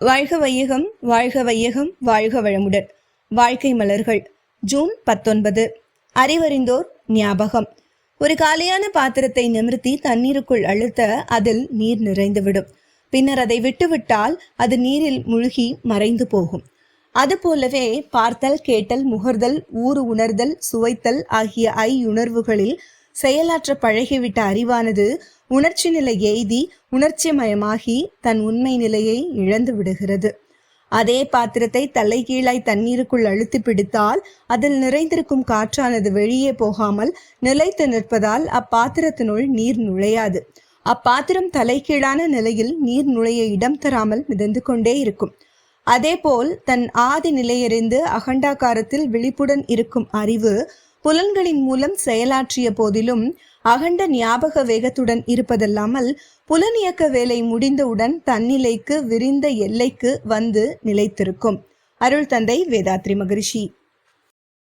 வாழ்க வையகம், வாழ்க வையகம், வாழ்க வளமுடன். வாழ்க்கை மலர்கள். ஜூன் 19. அறிவறிந்தோர் ஞாபகம். ஒரு காலியான பாத்திரத்தை நிமிர்த்தி தண்ணீருக்குள் அழுத்த அதில் நீர் நிறைந்துவிடும். பின்னர் அதை விட்டுவிட்டால் அது நீரில் முழுகி மறைந்து போகும். அதுபோலவே பார்த்தல், கேட்டல், முகர்தல், ஊறு உணர்தல், சுவைத்தல் ஆகிய ஐயுணர்வுகளில் செயலாற்ற பழகிவிட்ட அறிவானது உணர்ச்சி நிலை எய்தி உணர்ச்சிமயமாகி தன் உண்மை நிலையை இழந்து விடுகிறது. அதே பாத்திரத்தை தலைகீழாய் தண்ணீருக்குள் அழுத்தி பிடித்தால் அதில் நிறைந்திருக்கும் காற்றானது வெளியே போகாமல் நிலைத்து நிற்பதால் அப்பாத்திரத்தினுள் நீர் நுழையாது. அப்பாத்திரம் தலைகீழான நிலையில் நீர் நுழைய இடம் தராமல் மிதந்து கொண்டே இருக்கும். அதேபோல் தன் ஆதி நிலையறிந்து அகண்டாகாரத்தில் விழிப்புடன் இருக்கும் அறிவு புலன்களின் மூலம் செயலாற்றிய போதிலும் அகண்ட ஞாபக வேகத்துடன் இருப்பதல்லாமல் புலனியக்க வேலை முடிந்தவுடன் தன்னிலைக்கு விரிந்த எல்லைக்கு வந்து நிலைத்திருக்கும். அருள் தந்தை வேதாத்ரி மகரிஷி.